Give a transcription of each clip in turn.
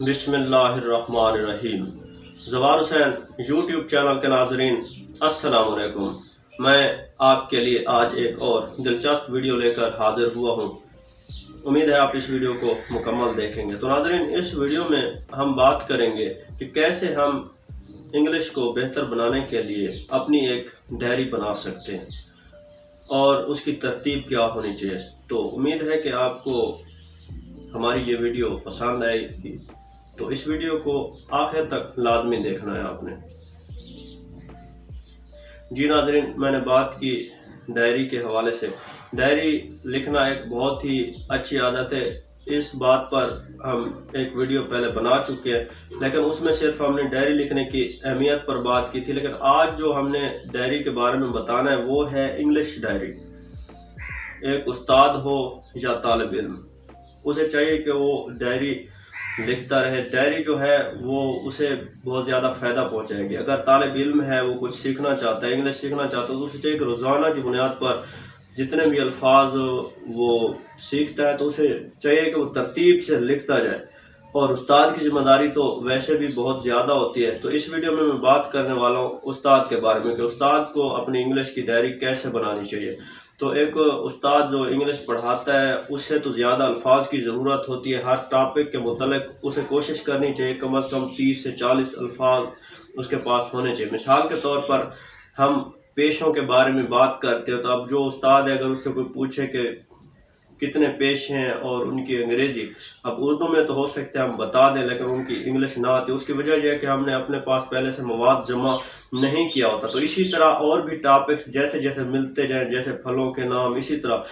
बिस्मिल्लाहिर्रहमानिर्रहीम। ज़वार Hussain YouTube channel के नाज़रीन अस्सलाम वालेकुम। मैं आपके लिए आज एक और दिलचस्प वीडियो लेकर हाजिर हुआ हूँ। उम्मीद है आप इस वीडियो को मुकम्मल देखेंगे। तो नाज़रीन, इस वीडियो में हम बात करेंगे कि कैसे हम इंग्लिश को बेहतर बनाने के लिए अपनी एक डायरी बना सकते हैं और उसकी तरतीब क्या होनी चाहिए। तो उम्मीद है कि आपको हमारी ये वीडियो पसंद आएगी, तो इस वीडियो को आखिर तक लाजमी देखना है आपने। जी नाज़रीन, मैंने बात की डायरी के हवाले से। डायरी लिखना एक बहुत ही अच्छी आदत है। इस बात पर हम एक वीडियो पहले बना चुके हैं, लेकिन उसमें सिर्फ हमने डायरी लिखने की अहमियत पर बात की थी। लेकिन आज जो हमने डायरी के बारे में बताना है वो है इंग्लिश डायरी। एक उस्ताद हो या तालिब इल्म, उसे चाहिए कि वो डायरी लिखता रहे। डायरी जो है वो उसे बहुत ज़्यादा फ़ायदा पहुंचाएगी। अगर तालिब इल्म है, वो कुछ सीखना चाहता है, इंग्लिश सीखना चाहता है, तो उसे चाहिए कि रोज़ाना की बुनियाद पर जितने भी अल्फाज वो सीखता है तो उसे चाहिए कि वो तरतीब से लिखता जाए। और उस्ताद की ज़िम्मेदारी तो वैसे भी बहुत ज़्यादा होती है। तो इस वीडियो में मैं बात करने वाला हूँ उस्ताद के बारे में कि उस्ताद को अपनी इंग्लिश की डायरी कैसे बनानी चाहिए। तो एक उस्ताद जो इंग्लिश पढ़ाता है उससे तो ज़्यादा अल्फाज की ज़रूरत होती है। हर टॉपिक के मुतल्लिक़ उसे कोशिश करनी चाहिए कम से कम 30 से 40 अल्फाज उसके पास होने चाहिए। मिसाल के तौर पर हम पेशों के बारे में बात करते हैं, तो अब जो उस्ताद है अगर उससे कोई पूछे कि कितने पेश हैं और उनकी अंग्रेज़ी, अब उर्दू में तो हो सकता है हम बता दें, लेकिन उनकी इंग्लिश ना आती। उसकी वजह यह है कि हमने अपने पास पहले से मवाद जमा नहीं किया होता। तो इसी तरह और भी टॉपिक्स जैसे जैसे मिलते जाएं, जैसे फलों के नाम, इसी तरह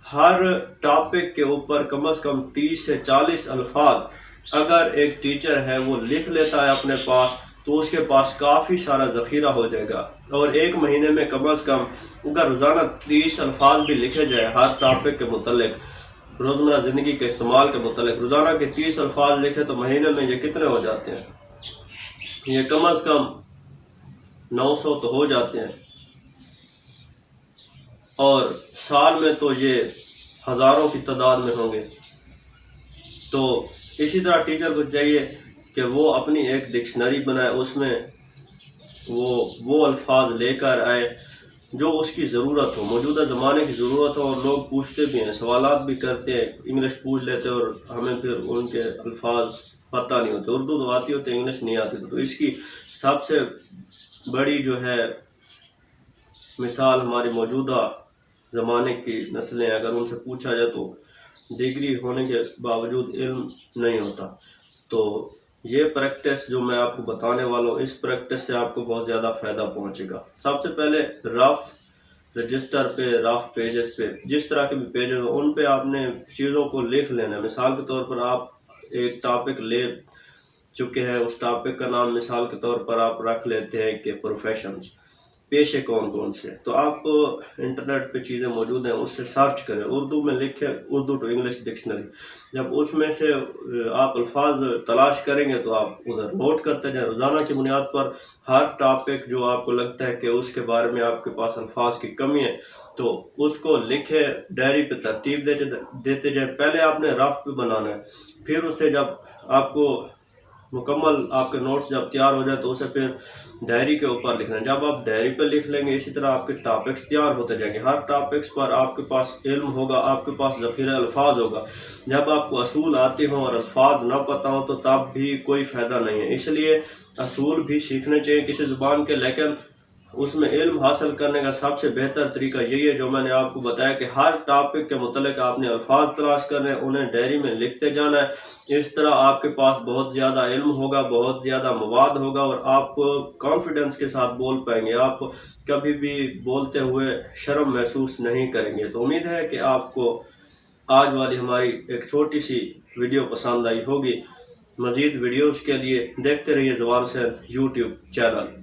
हर टॉपिक के ऊपर कम से कम 30 से 40 अल्फाज अगर एक टीचर है वो लिख लेता है अपने पास, तो उसके पास काफ़ी सारा ज़ख़ीरा हो जाएगा। और एक महीने में कम से कम अगर रोज़ाना 30 अल्फाज भी लिखे जाए हर टॉपिक के मुतल्लिक़, रोज़मर्रा ज़िंदगी के इस्तेमाल के मुतल्लिक़ रोज़ाना के 30 अल्फाज लिखे, तो महीने में ये कितने हो जाते हैं? ये कम से कम 900 तो हो जाते हैं, और साल में तो ये हज़ारों की तादाद में होंगे। तो इसी तरह टीचर को चाहिए कि वो अपनी एक डिक्शनरी बनाए, उसमें वो अल्फाज लेकर आए जो उसकी ज़रूरत हो, मौजूदा ज़माने की ज़रूरत हो। और लोग पूछते भी हैं, सवालात भी करते हैं, इंग्लिश पूछ लेते हैं और हमें फिर उनके अल्फाज पता नहीं होते। उर्दू तो आती होती, इंग्लिश नहीं आती। तो इसकी सबसे बड़ी जो है मिसाल हमारी मौजूदा ज़माने की नस्लें, अगर उनसे पूछा जाए तो डिग्री होने के बावजूद इल्म नहीं होता। तो ये प्रैक्टिस जो मैं आपको बताने वाला हूँ, इस प्रैक्टिस से आपको बहुत ज़्यादा फ़ायदा पहुँचेगा। सबसे पहले रफ रजिस्टर पे, रफ पेजेस पे, जिस तरह के भी पेजेस हो उन पे आपने चीज़ों को लिख लेना है। मिसाल के तौर पर आप एक टॉपिक ले चुके हैं, उस टॉपिक का नाम मिसाल के तौर पर आप रख लेते हैं कि प्रोफेशंस, पेशे कौन कौन से। तो आप इंटरनेट पे चीज़ें मौजूद हैं, उससे सर्च करें, उर्दू में लिखें उर्दू टू इंग्लिश डिक्शनरी। जब उसमें से आप अल्फाज तलाश करेंगे तो आप उधर नोट करते जाएं। रोज़ाना की बुनियाद पर हर टॉपिक जो आपको लगता है कि उसके बारे में आपके पास अल्फाज की कमी है, तो उसको लिखें, डायरी पे तरतीब देते जाएं। पहले आपने रफ पे बनाना है, फिर उसे जब आपको मुकम्मल आपके नोट्स जब तैयार हो जाए तो उसे फिर डायरी के ऊपर लिखना है। जब आप डायरी पर लिख लेंगे, इसी तरह आपके टॉपिक्स तैयार होते जाएंगे। हर टॉपिक्स पर आपके पास इल्म होगा, आपके पास ज़ख़ीरा अल्फाज होगा। जब आपको असूल आते हों और अल्फाज ना पता हो तो तब भी कोई फ़ायदा नहीं है। इसलिए असूल भी सीखने चाहिए किसी ज़ुबान के, लेकिन उसमें इल्म हासिल करने का सबसे बेहतर तरीका यही है जो मैंने आपको बताया कि हर टॉपिक के मुतल्लिक़ आपने अल्फाज तलाश करने, उन्हें डायरी में लिखते जाना है। इस तरह आपके पास बहुत ज़्यादा इल्म होगा, बहुत ज़्यादा मवाद होगा और आप कॉन्फिडेंस के साथ बोल पाएंगे। आप कभी भी बोलते हुए शर्म महसूस नहीं करेंगे। तो उम्मीद है कि आपको आज वाली हमारी एक छोटी सी वीडियो पसंद आई होगी। मज़ीद वीडियोज़ के लिए देखते रहिए ज़वार हुसैन यूट्यूब चैनल।